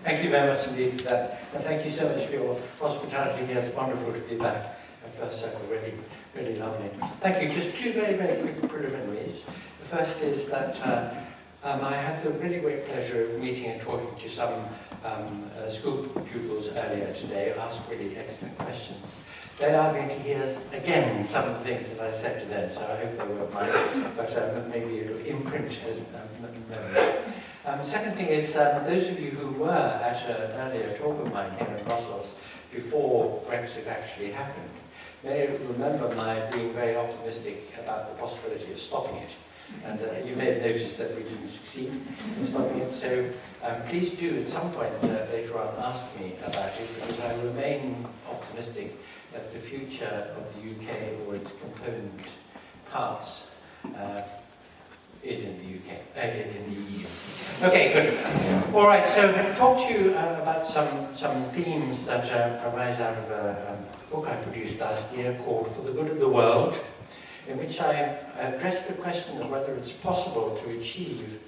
Thank you very much indeed for that, and thank you so much for your hospitality here. It's wonderful to be back at First Circle, really, really lovely. Thank you. Just two very, very quick preliminaries. The first is that I had the really great pleasure of meeting and talking to some school pupils earlier today who asked really excellent questions. They are going to hear again some of the things that I said to them, so I hope they won't mind, but maybe it will imprint as memory. The second thing is, those of you who were at an earlier talk of mine here in Brussels before Brexit actually happened may remember my being very optimistic about the possibility of stopping it. And you may have noticed that we didn't succeed in stopping it, so please do at some point later on ask me about it, because I remain optimistic that the future of the UK or its component parts is in the UK, in the EU. Okay, good. All right, so I'm going to talk to you about some themes that arise out of a book I produced last year called For the Good of the World, in which I addressed the question of whether it's possible to achieve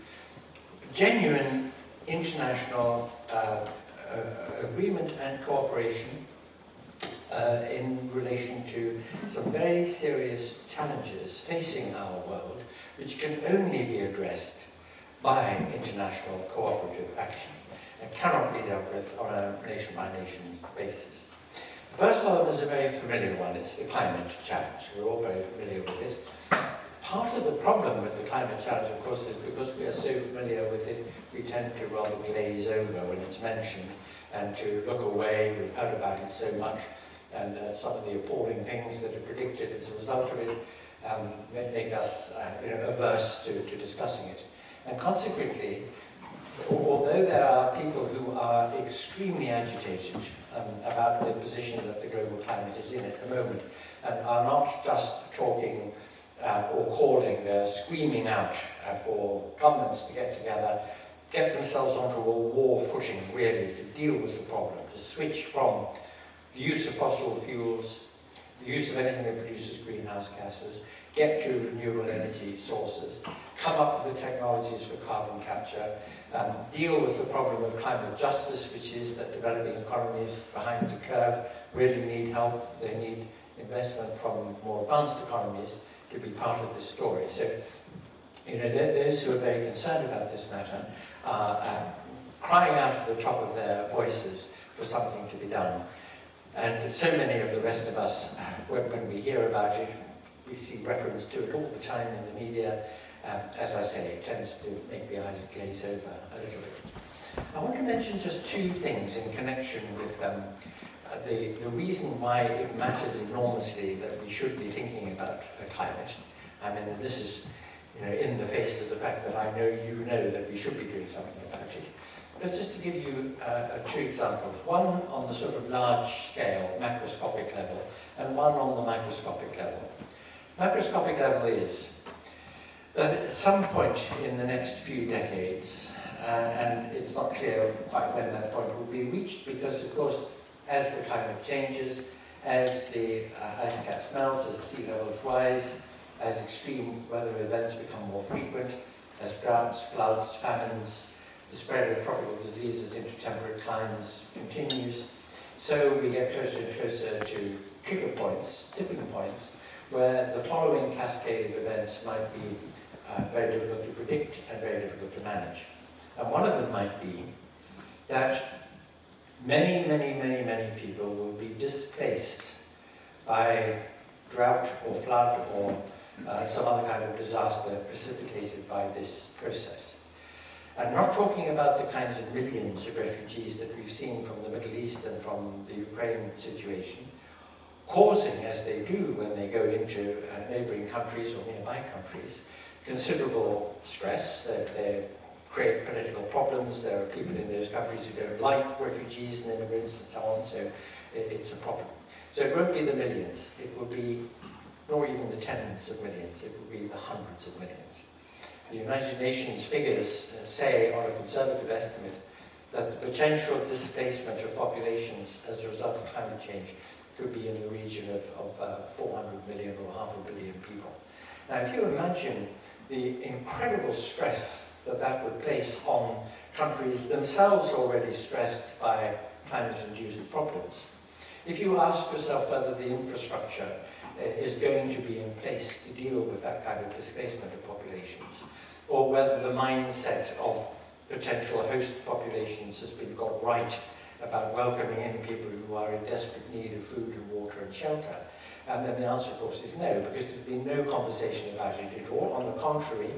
genuine international agreement and cooperation in relation to some very serious challenges facing our world, which can only be addressed by international cooperative action and cannot be dealt with on a nation-by-nation basis. The first one is a very familiar one. It's the climate challenge. We're all very familiar with it. Part of the problem with the climate challenge, of course, is because we are so familiar with it, we tend to rather glaze over when it's mentioned and to look away. We've heard about it so much, and some of the appalling things that are predicted as a result of it make us averse to discussing it. And consequently, although there are people who are extremely agitated about the position that the global climate is in at the moment, and are not just talking or calling, they're screaming out for governments to get together, get themselves onto a war footing, really, to deal with the problem, to switch from the use of fossil fuels, the use of anything that produces greenhouse gases, get to renewable energy sources, come up with the technologies for carbon capture, deal with the problem of climate justice, which is that developing economies behind the curve really need help. They need investment from more advanced economies to be part of this story. So, those who are very concerned about this matter are crying out at the top of their voices for something to be done. And so many of the rest of us, when we hear about it, we see reference to it all the time in the media. As I say, it tends to make the eyes glaze over a little bit. I want to mention just two things in connection with the reason why it matters enormously that we should be thinking about climate. I mean, this is in the face of the fact that I know you know that we should be doing something about it. But just to give you two examples, one on the sort of large scale, macroscopic level, and one on the microscopic level. Macroscopic level is that at some point in the next few decades, and it's not clear quite when that point will be reached, because of course, as the climate changes, as the ice caps melt, as sea levels rise, as extreme weather events become more frequent, as droughts, floods, famines, the spread of tropical diseases into temperate climes continues, so we get closer and closer to trigger points, tipping points, where the following cascade of events might be very difficult to predict and very difficult to manage. And one of them might be that many, many, many, many people will be displaced by drought or flood or some other kind of disaster precipitated by this process. I'm not talking about the kinds of millions of refugees that we've seen from the Middle East and from the Ukraine situation, causing, as they do when they go into neighboring countries or nearby countries, considerable stress. They create political problems. There are people in those countries who don't like refugees and immigrants and so on, so it's a problem. So it won't be the millions. It will be, nor even the tens of millions. It will be the hundreds of millions. The United Nations figures say, on a conservative estimate, that the potential displacement of populations as a result of climate change could be in the region of 400 million or 500 million people. Now, if you imagine the incredible stress that that would place on countries themselves already stressed by climate-induced problems, if you ask yourself whether the infrastructure is going to be in place to deal with that kind of displacement of populations, or whether the mindset of potential host populations has been got right about welcoming in people who are in desperate need of food and water and shelter, and then the answer, of course, is no, because there's been no conversation about it at all. On the contrary,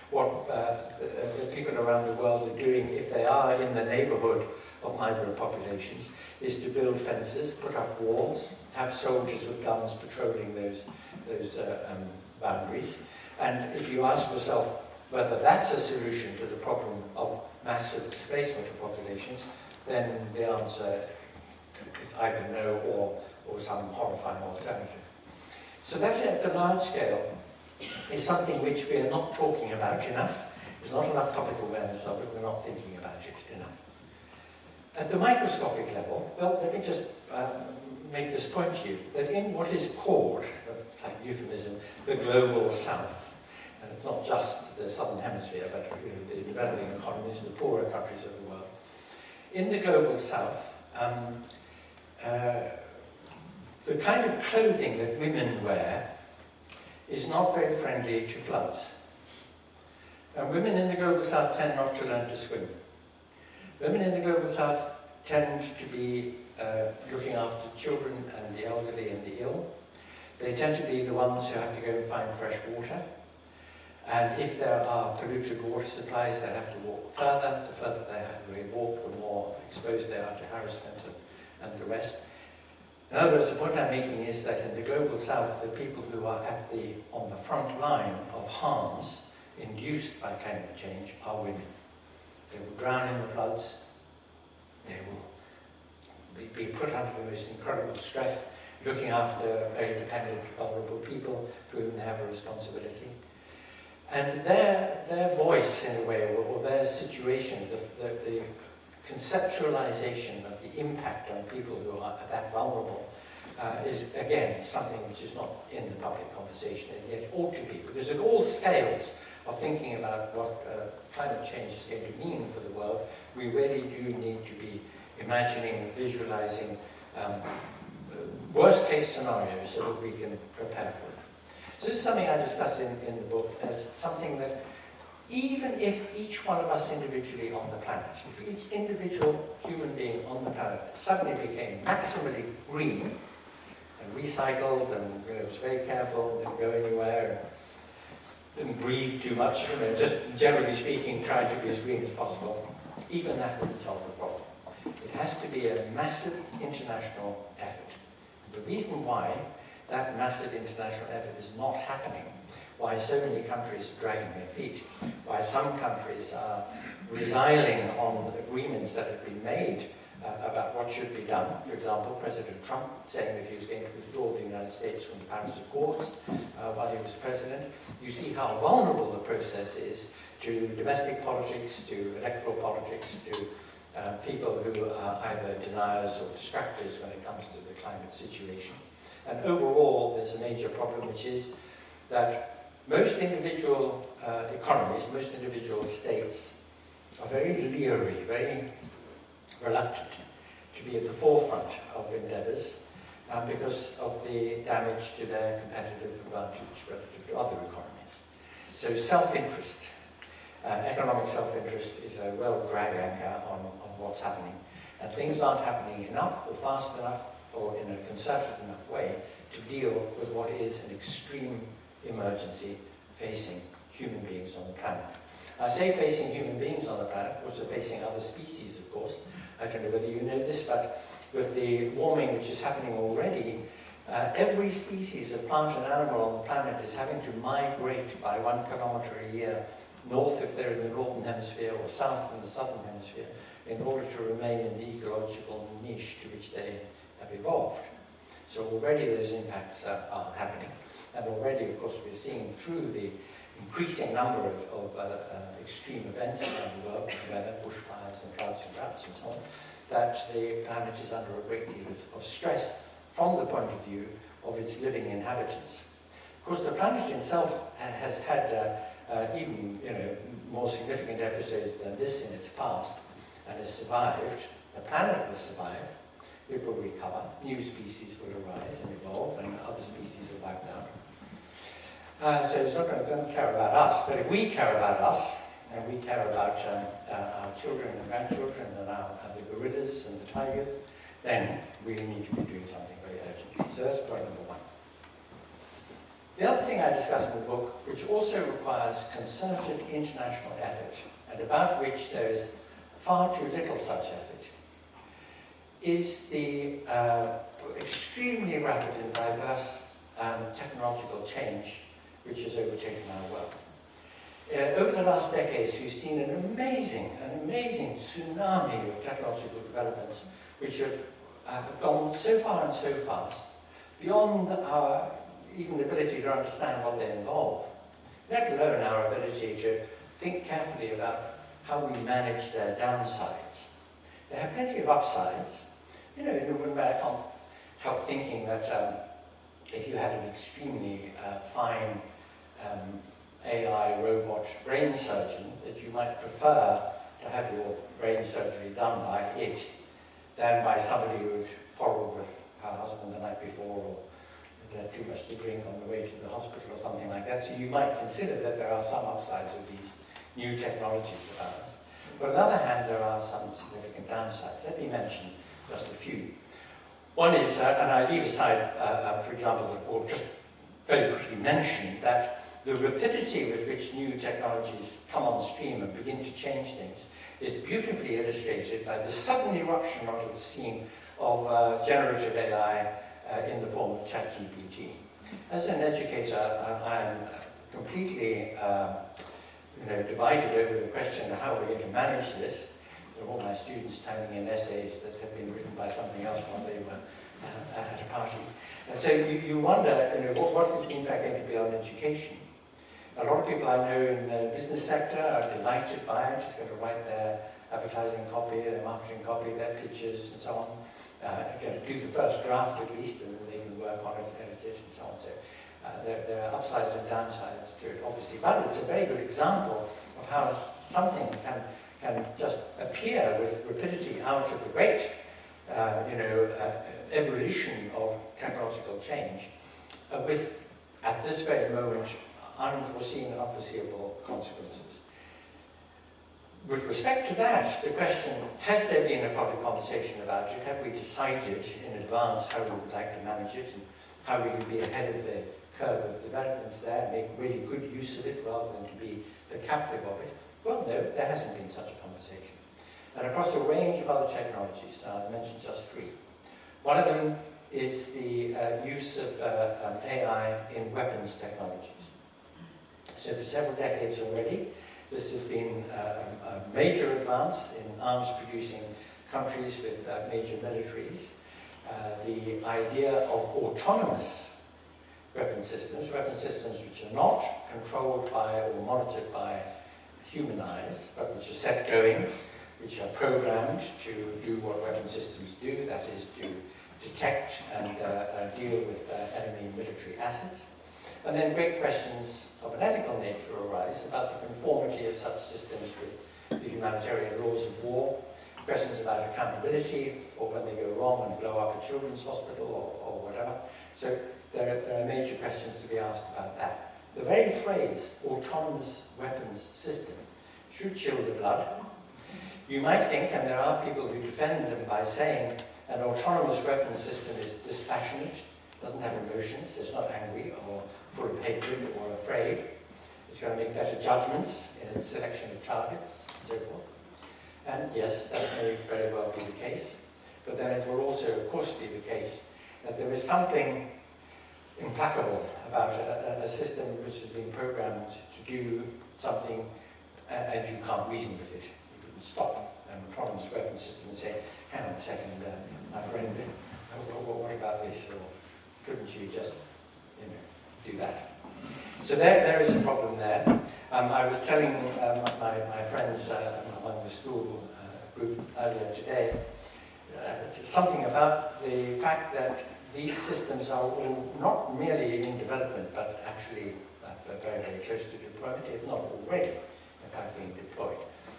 what the people around the world are doing, if they are in the neighbourhood of migrant populations, is to build fences, put up walls, have soldiers with guns patrolling those boundaries. And if you ask yourself whether that's a solution to the problem of massive displacement of populations, then the answer is either no or some horrifying alternative. So that at the large scale is something which we are not talking about enough. There's not enough topic awareness of it, we're not thinking about it enough. At the microscopic level, well, let me just make this point to you, that in what is called, it's like euphemism, the global south, and it's not just the southern hemisphere, but the developing economies, the poorer countries of the world. In the global south, the kind of clothing that women wear is not very friendly to floods. And women in the global south tend not to learn to swim. Women in the global south tend to be looking after children and the elderly and the ill. They tend to be the ones who have to go and find fresh water. And if there are polluted water supplies, they have to walk further. The further they walk, the more exposed they are to harassment and the rest. In other words, the point I'm making is that in the global south, the people who are on the front line of harms induced by climate change are women. They will drown in the floods. They will be put under the most incredible stress, looking after very dependent, vulnerable people for whom they have a responsibility. And their voice, in a way, or their situation, the conceptualization of the impact on people who are that vulnerable is, again, something which is not in the public conversation, and yet ought to be, because at all scales of thinking about what climate change is going to mean for the world, we really do need to be imagining, visualizing worst-case scenarios so that we can prepare for it. So this is something I discuss in the book as something that even if each one of us individually on the planet, if each individual human being on the planet suddenly became maximally green and recycled and was very careful, didn't go anywhere, and didn't breathe too much, just generally speaking, tried to be as green as possible, even that wouldn't solve the problem. It has to be a massive international effort. The reason why that massive international effort is not happening, why so many countries are dragging their feet, why some countries are resiling on agreements that have been made about what should be done. For example, President Trump saying that he was going to withdraw the United States from the Paris Accords while he was president. You see how vulnerable the process is to domestic politics, to electoral politics, to people who are either deniers or distractors when it comes to the climate situation. And overall, there's a major problem, which is that most individual economies, most individual states are very leery, very reluctant to be at the forefront of endeavours because of the damage to their competitive advantage relative to other economies. So self-interest, economic self-interest is a real drag anchor on what's happening. And things aren't happening enough or fast enough or in a concerted enough way to deal with what is an extreme emergency facing human beings on the planet. I say facing human beings on the planet, also facing other species, of course. I don't know whether you know this, but with the warming which is happening already, every species of plant and animal on the planet is having to migrate by 1 kilometre a year north if they're in the northern hemisphere or south in the southern hemisphere in order to remain in the ecological niche to which they have evolved. So already those impacts are happening. And already, of course, we're seeing through the increasing number of extreme events around the world, weather, bushfires and floods and droughts and so on, that the planet is under a great deal of stress from the point of view of its living inhabitants. Of course, the planet itself has had even more significant episodes than this in its past, and has survived. The planet will survive. It will recover. New species will arise and evolve, and other species are wiped out. So it's not going to care about us, but if we care about us, and we care about our children and grandchildren, and the gorillas and the tigers, then we need to be doing something very urgently. So that's point number one. The other thing I discuss in the book, which also requires concerted international effort, and about which there is far too little such effort, is the extremely rapid and diverse technological change which has overtaken our world. Over the last decades, we've seen an amazing tsunami of technological developments which have gone so far and so fast, beyond our even ability to understand what they involve, let alone our ability to think carefully about how we manage their downsides. They have plenty of upsides. In a way, I can't help thinking that if you had an extremely fine AI robot brain surgeon, that you might prefer to have your brain surgery done by it than by somebody who had quarreled with her husband the night before, or had too much to drink on the way to the hospital or something like that. So you might consider that there are some upsides of these new technologies of ours. But on the other hand, there are some significant downsides. Let me mention just a few. One is, and I leave aside, for example, or just very quickly mention that the rapidity with which new technologies come on stream and begin to change things is beautifully illustrated by the sudden eruption onto the scene of generative AI in the form of ChatGPT. As an educator, I am completely divided over the question of how we're going to manage this. There are all my students turning in essays that have been written by something else while they were at a party. And so you wonder, what is the impact going to be on education? A lot of people I know in the business sector are delighted by it. It's going to write their advertising copy, their marketing copy, their pitches, and so on. Going to do the first draft at least, and then they can work on it, edit it, and so on. So there are upsides and downsides to it, obviously. But it's a very good example of how something can just appear with rapidity out of the great, evolution of technological change, with, at this very moment, unforeseen and unforeseeable consequences. With respect to that, the question, has there been a public conversation about it? Have we decided in advance how we would like to manage it and how we can be ahead of the curve of developments there, make really good use of it rather than to be the captive of it? Well, no, there hasn't been such a conversation. And across a range of other technologies, I'll mention just three. One of them is the use of AI in weapons technologies. So for several decades already, this has been a major advance in arms-producing countries with major militaries. The idea of autonomous weapon systems which are not controlled by or monitored by human eyes, but which are set going, which are programmed to do what weapon systems do, that is to detect and deal with enemy military assets. And then great questions of an ethical nature arise about the conformity of such systems with the humanitarian laws of war, questions about accountability for when they go wrong and blow up a children's hospital or whatever. So there are major questions to be asked about that. The very phrase, autonomous weapons system, should chill the blood. You might think, and there are people who defend them by saying an autonomous weapons system is dispassionate, doesn't have emotions, it's not angry or full of hatred or afraid. It's going to make better judgments in its selection of targets and so forth. And yes, that may very well be the case. But then it will also, of course, be the case that there is something implacable about a system which has been programmed to do something and you can't reason with it. You couldn't stop an autonomous weapon system and say, hang on a second, my friend, what about this? Or couldn't you just, do that? So there is a problem there. I was telling my friends among the school group earlier today something about the fact that these systems are all not merely in development, but actually very, very close to deployment, if not already, in fact, being deployed.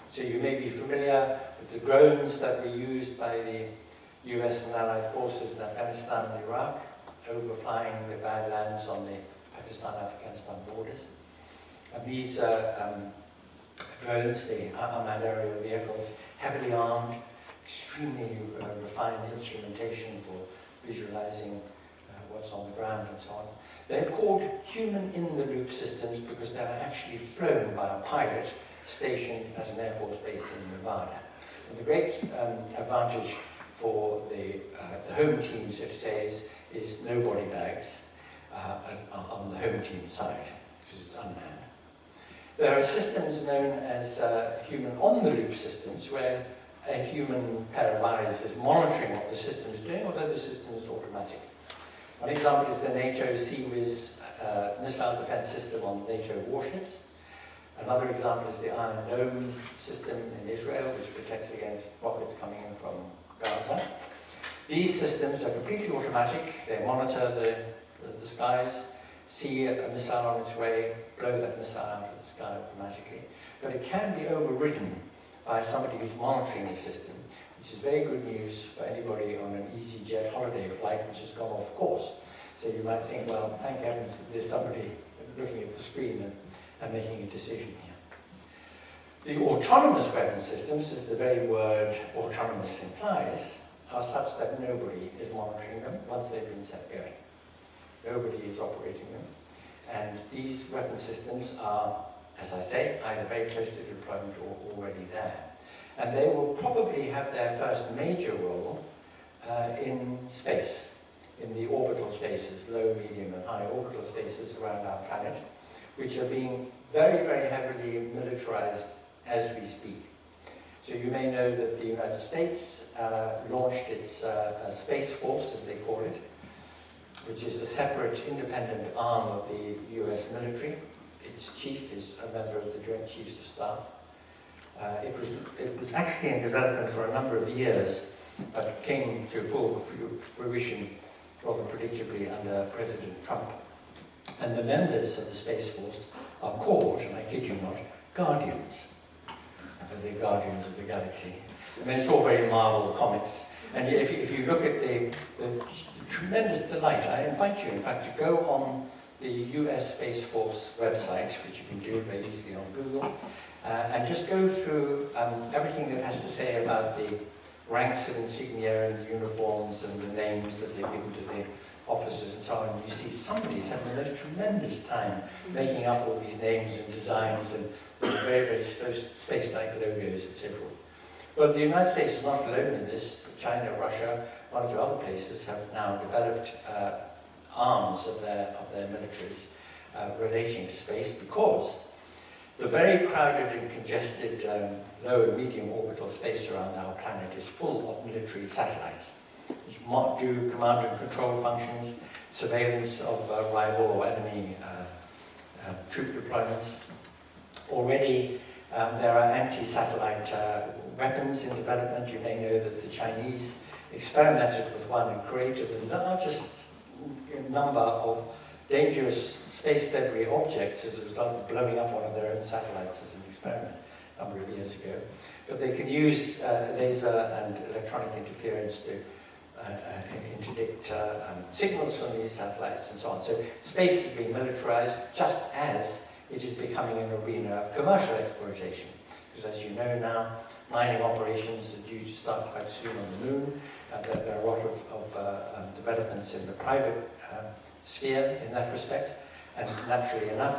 So you may be familiar with the drones that were used by the US and Allied forces in Afghanistan and Iraq, overflying the badlands on the Pakistan-Afghanistan borders. And these drones, the unmanned aerial vehicles, heavily armed, extremely refined instrumentation for visualizing what's on the ground and so on. They're called human-in-the-loop systems because they are actually flown by a pilot stationed at an Air Force base in Nevada. And the great advantage for the home team, so to say, is no body bags on the home team side, because it's unmanned. There are systems known as human on-the-loop systems, where a human pair of eyes is monitoring what the system is doing, although the system is automatic. One example is the NATO Sea-Wiz missile defense system on NATO warships. Another example is the Iron Dome system in Israel, which protects against rockets coming in from Gaza. These systems are completely automatic. They monitor the skies, see a missile on its way, blow that missile out of the sky automatically. But it can be overridden by somebody who's monitoring the system, which is very good news for anybody on an EasyJet holiday flight which has gone off course. So you might think, well, thank heavens that there's somebody looking at the screen and making a decision here. The autonomous weapon systems, as the very word autonomous implies, are such that nobody is monitoring them once they've been set going. Nobody is operating them. And these weapon systems are, as I say, either very close to deployment or already there. And they will probably have their first major role in space, in the orbital spaces, low, medium, and high orbital spaces around our planet, which are being very, very heavily militarized as we speak. So you may know that the United States launched its Space Force, as they call it, which is a separate, independent arm of the US military. Its chief is a member of the Joint Chiefs of Staff. It was actually in development for a number of years, but came to full fruition rather predictably under President Trump. And the members of the Space Force are called, and I kid you not, Guardians. The Guardians of the Galaxy. I mean, it's all very Marvel comics. And if you look at the tremendous delight, I invite you, in fact, to go on the US Space Force website, which you can do very easily on Google, and just go through everything that has to say about the ranks of insignia and the uniforms and the names that they've given to the officers and so on. You see somebody's having the most tremendous time making up all these names and designs and very, very space-like logos and so forth. Well, the United States is not alone in this. China, Russia, one or two other places have now developed arms of their militaries relating to space, because the very crowded and congested low and medium orbital space around our planet is full of military satellites, which do command and control functions, surveillance of rival or enemy troop deployments. Already there are anti-satellite weapons in development. You may know that the Chinese experimented with one and created the largest number of dangerous space debris objects as a result of blowing up one of their own satellites as an experiment a number of years ago. But they can use laser and electronic interference to interdict signals from these satellites and so on. So space is being militarized just as it is becoming an arena of commercial exploitation. Because as you know now, mining operations are due to start quite soon on the moon. There are a lot of developments in the private sphere in that respect. And naturally enough,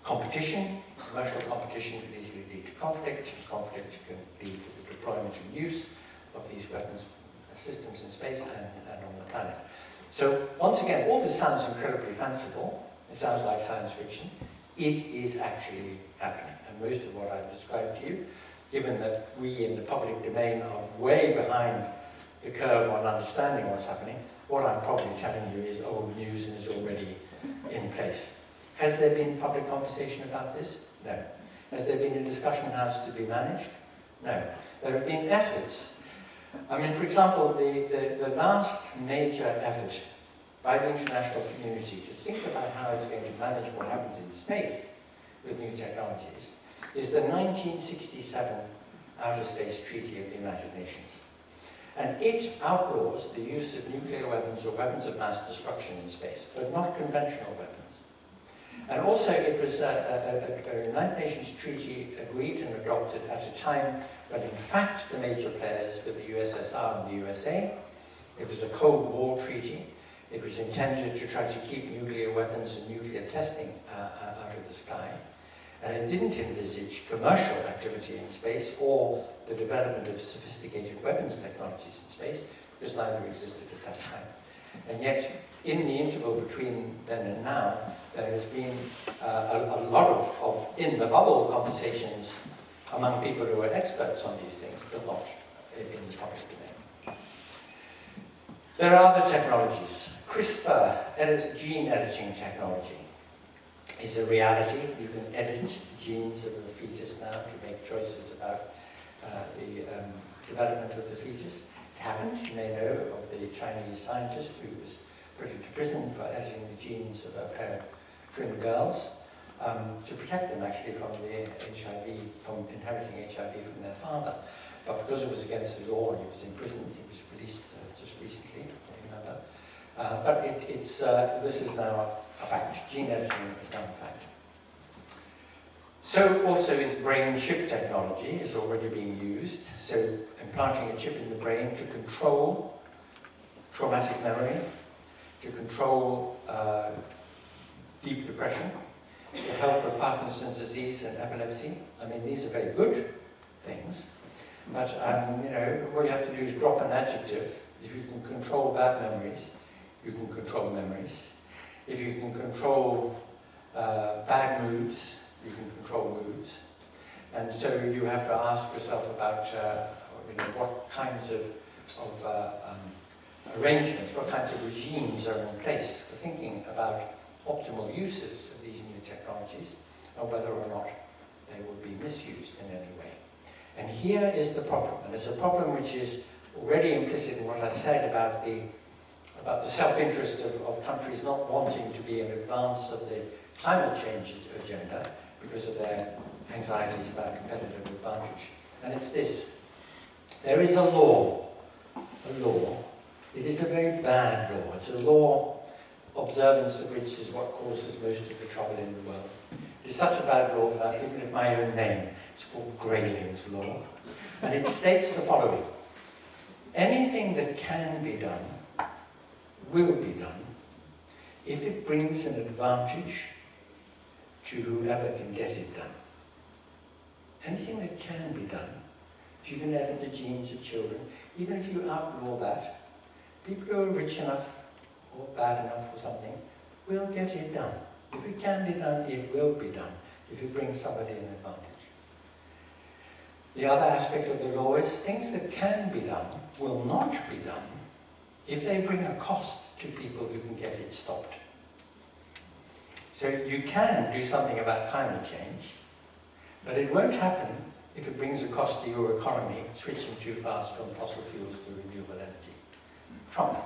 competition, commercial competition can easily lead to conflict. Conflict can lead to the deployment and use of these weapons systems in space and on the planet. So once again, all this sounds incredibly fanciful. It sounds like science fiction. It is actually happening. And most of what I've described to you, given that we in the public domain are way behind the curve on understanding what's happening, what I'm probably telling you is old news and is already in place. Has there been public conversation about this? No. Has there been a discussion how it's to be managed? No. There have been efforts. I mean, for example, the last major effort by the international community to think about how it's going to manage what happens in space with new technologies is the 1967 Outer Space Treaty of the United Nations. And it outlaws the use of nuclear weapons or weapons of mass destruction in space, but not conventional weapons. And also it was a United Nations treaty agreed and adopted at a time when in fact the major players were the USSR and the USA. It was a Cold War treaty. It was intended to try to keep nuclear weapons and nuclear testing out of the sky. And it didn't envisage commercial activity in space or the development of sophisticated weapons technologies in space, because neither existed at that time. And yet, in the interval between then and now, there has been a lot of in the bubble conversations among people who are experts on these things, but not in the public domain. There are other technologies. CRISPR, gene editing technology, is a reality. You can edit the genes of the fetus now to make choices about the development of the fetus. It happened, you may know, of the Chinese scientist who was put into prison for editing the genes of a pair of twin girls to protect them actually from the HIV, from inheriting HIV from their father. But because it was against the law and he was imprisoned, he was released just recently, I remember. But this is now a fact. Gene editing is now a fact. So also is brain chip technology is already being used. So implanting a chip in the brain to control traumatic memory, to control deep depression, to help with Parkinson's disease and epilepsy. I mean, these are very good things. But you know, all you have to do is drop an adjective. If you can control bad memories, you can control memories. If you can control bad moods, you can control moods. And so you have to ask yourself about you know, what kinds of arrangements, what kinds of regimes are in place for thinking about optimal uses of these new technologies, and whether or not they will be misused in any way. And here is the problem, and it's a problem which is already implicit in what I said about the self-interest of countries not wanting to be in advance of the climate change agenda because of their anxieties about competitive advantage. And it's this. There is a law. It is a very bad law. It's a law, observance of which is what causes most of the trouble in the world. It is such a bad law that I've given it my own name. It's called Grayling's law. And it states the following. Anything that can be done will be done if it brings an advantage to whoever can get it done. Anything that can be done, if you can edit the genes of children, even if you outlaw that, people who are rich enough or bad enough or something will get it done. If it can be done, it will be done, if it brings somebody an advantage. The other aspect of the law is things that can be done will not be done if they bring a cost to people who can get it stopped. So you can do something about climate change, but it won't happen if it brings a cost to your economy switching too fast from fossil fuels to renewable energy. Trump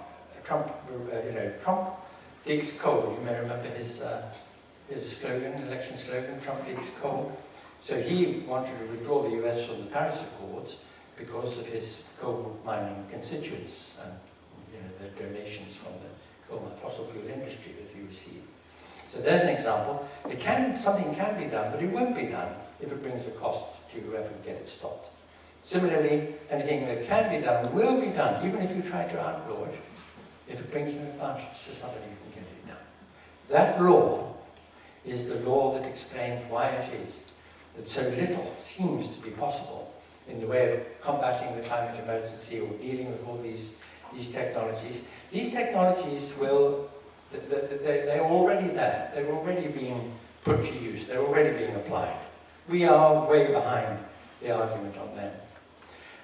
digs coal. You may remember his slogan, election slogan, Trump digs coal. So he wanted to withdraw the US from the Paris Accords because of his coal mining constituents and the donations from the fossil fuel industry that he received. So there's an example. Something can be done, but it won't be done if it brings a cost to whoever can get it stopped. Similarly, anything that can be done will be done, even if you try to outlaw it, if it brings an advantage to somebody who can get it done. That law is the law that explains why it is that so little seems to be possible in the way of combating the climate emergency or dealing with all these technologies. These technologies they're already there. They're already being put to use. They're already being applied. We are way behind the argument on them.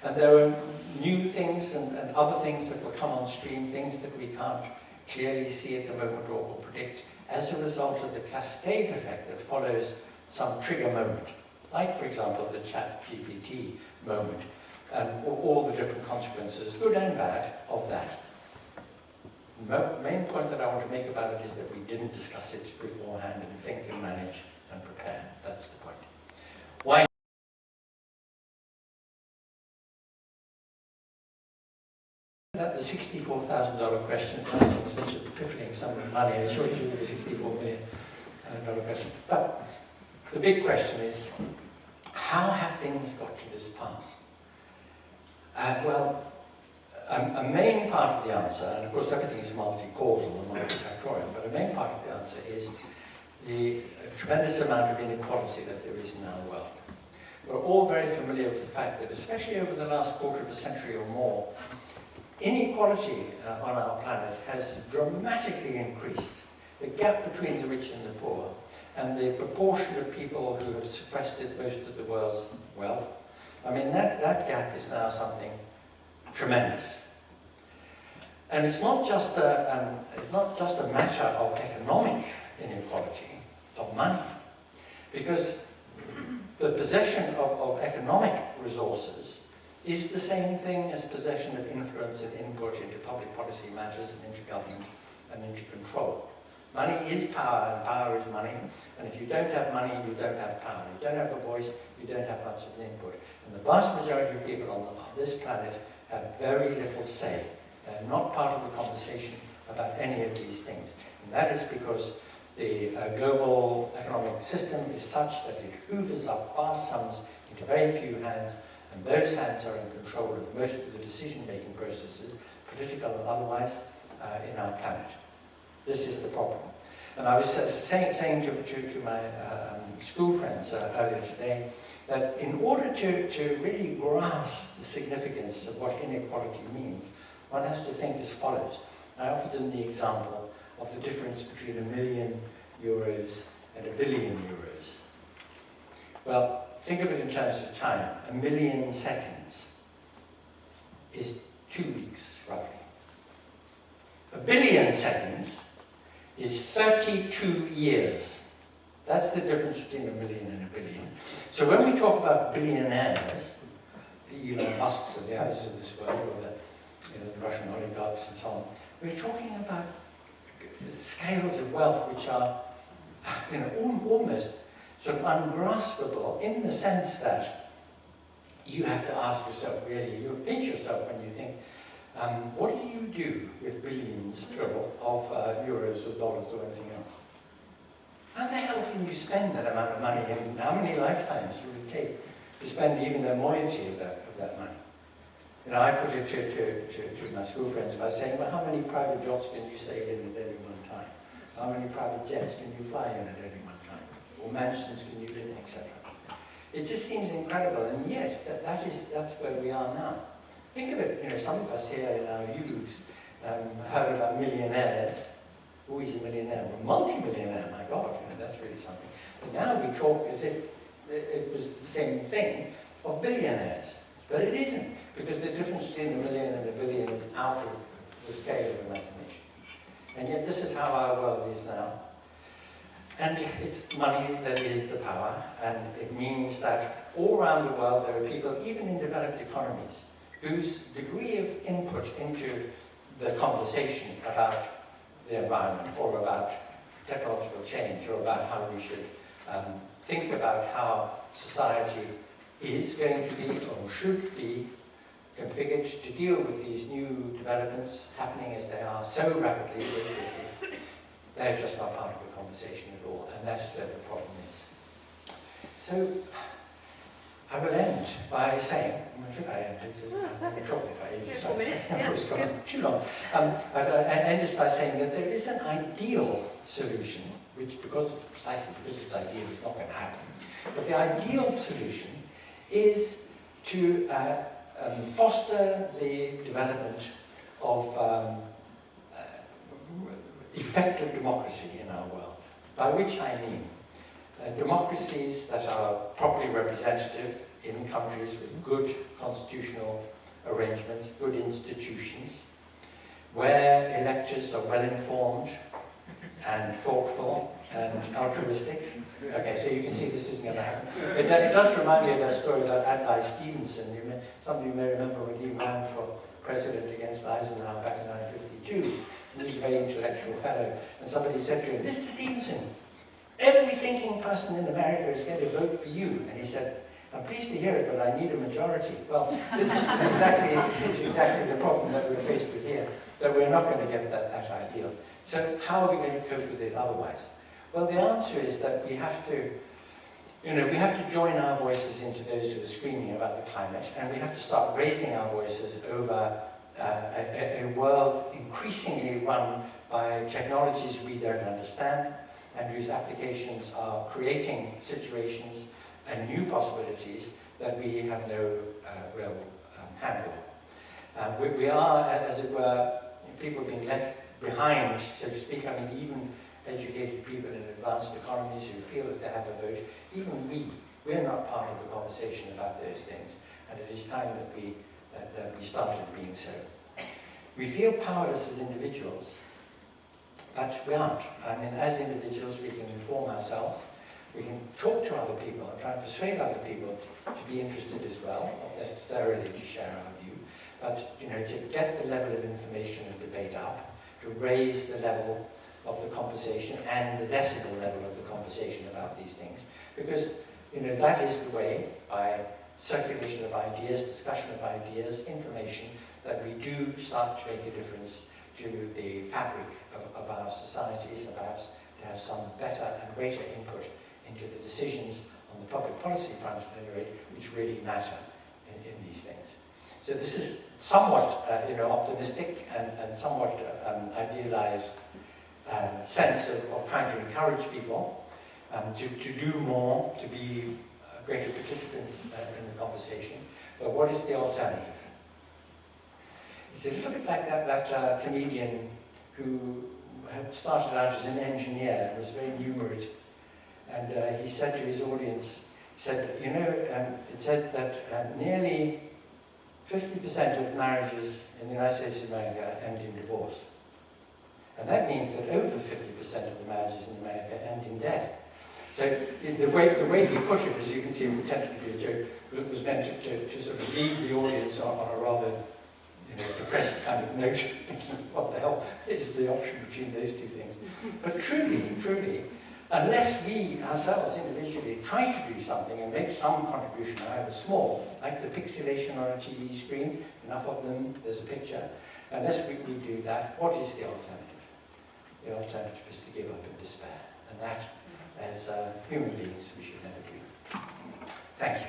And there are new things and other things that will come on stream, things that we can't clearly see at the moment or predict, as a result of the cascade effect that follows some trigger moment. Like, for example, the ChatGPT moment, and all the different consequences, good and bad, of that. The main point that I want to make about it is that we didn't discuss it beforehand and think and manage and prepare. That's the point. Why? That the $64,000 question might seem such a piffling sum of money. I assure you the $64 million question. But the big question is, how have things got to this pass? Well, a main part of the answer, and of course everything is multi-causal and multifactorial, but a main part of the answer is the tremendous amount of inequality that there is in our world. We're all very familiar with the fact that, especially over the last quarter of a century or more, inequality on our planet has dramatically increased. The gap between the rich and the poor, and the proportion of people who have sequestered most of the world's wealth, I mean, that gap is now something tremendous. And it's not just a matter of economic inequality, of money, because the possession of economic resources is the same thing as possession of influence and input into public policy matters and into government and into control. Money is power, and power is money, and if you don't have money, you don't have power. You don't have a voice, you don't have much of an input. And the vast majority of people on this planet have very little say. They're not part of the conversation about any of these things. And that is because the global economic system is such that it hoovers up vast sums into very few hands, and those hands are in control of most of the decision-making processes, political and otherwise, in our planet. This is the problem. And I was saying to my school friends earlier today that in order to really grasp the significance of what inequality means, one has to think as follows. I offered them the example of the difference between €1 million and €1 billion. Well, think of it in terms of time. 1 million seconds is 2 weeks, roughly. 1 billion seconds is 32 years. That's the difference between 1 million and 1 billion. So when we talk about billionaires, the Elon Musks of the others of this world, or the Russian oligarchs and so on, we're talking about scales of wealth which are almost sort of ungraspable, in the sense that you have to ask yourself, really, you pinch yourself when you think, what do you do with billions, plural, of euros or dollars or anything else? How the hell can you spend that amount of money, and how many lifetimes would it take to spend even the moiety of that money? I put it to my school friends by saying, well, how many private yachts can you sail in at any one time? How many private jets can you fly in at any one time? Or mansions can you live in, etc. It just seems incredible, and yes, that's where we are now. Think of it, some of us here in our youth heard about millionaires. Who is a millionaire? Well, multi-millionaire, my God, that's really something. But now we talk as if it was the same thing of billionaires. But it isn't, because the difference between $1 million and $1 billion is out of the scale of imagination. And yet this is how our world is now. And it's money that is the power, and it means that all around the world there are people, even in developed economies, whose degree of input into the conversation about the environment, or about technological change, or about how we should think about how society is going to be, or should be, configured to deal with these new developments happening as they are so rapidly, so quickly. They're just not part of the conversation at all, and that's where the problem is. So, I will end by saying, should I end? Probably if I end just 4 minutes, yeah. It's gone too long. But I end just by saying that there is an ideal solution, which, precisely because it's ideal, it's not going to happen. But the ideal solution is to foster the development of effective democracy in our world. By which I mean democracies that are properly representative in countries with good constitutional arrangements, good institutions, where electors are well-informed and thoughtful and altruistic. Okay, so you can see this isn't going to happen. It does remind me of that story about Adlai Stevenson. Some of you may remember when he ran for president against Eisenhower back in 1952. He was a very intellectual fellow. And somebody said to him, Mr. Stevenson, every thinking person in America is going to vote for you. And he said, I'm pleased to hear it, but I need a majority. Well, this is exactly the problem that we're faced with here, that we're not going to get that ideal. So how are we going to cope with it otherwise? Well, the answer is that we have to, we have to join our voices into those who are screaming about the climate, and we have to start raising our voices over a world increasingly run by technologies we don't understand, and whose applications are creating situations and new possibilities that we have no real handle on. We are, as it were, people being left behind, so to speak. I mean, even educated people in advanced economies who feel that they have a vote, even we're not part of the conversation about those things, and it is time that we started being so. We feel powerless as individuals, but we aren't. I mean, as individuals, we can inform ourselves, we can talk to other people and try and persuade other people to be interested as well, not necessarily to share our view, but to get the level of information and debate up, to raise the level of the conversation and the decibel level of the conversation about these things, because that is the way, by circulation of ideas, discussion of ideas, information, that we do start to make a difference to the fabric of our societies, and perhaps to have some better and greater input into the decisions on the public policy front, at any rate, which really matter in these things. So this is somewhat optimistic and somewhat idealized sense of trying to encourage people to do more, to be greater participants in the conversation. But what is the alternative? It's a little bit like that comedian who had started out as an engineer and was very numerate. And he said to his audience, he said, it said that nearly 50% of marriages in the United States of America end in divorce. And that means that over 50% of the marriages in America end in death. So the way he put it, as you can see, intended to be a joke, was meant to sort of leave the audience on a rather depressed kind of note, thinking, what the hell is the option between those two things? But truly, unless we ourselves individually try to do something and make some contribution, however small, like the pixelation on a TV screen, enough of them, there's a picture, unless we do that, what is the alternative? The alternative is to give up in despair. And that, as human beings, we should never do. Thank you.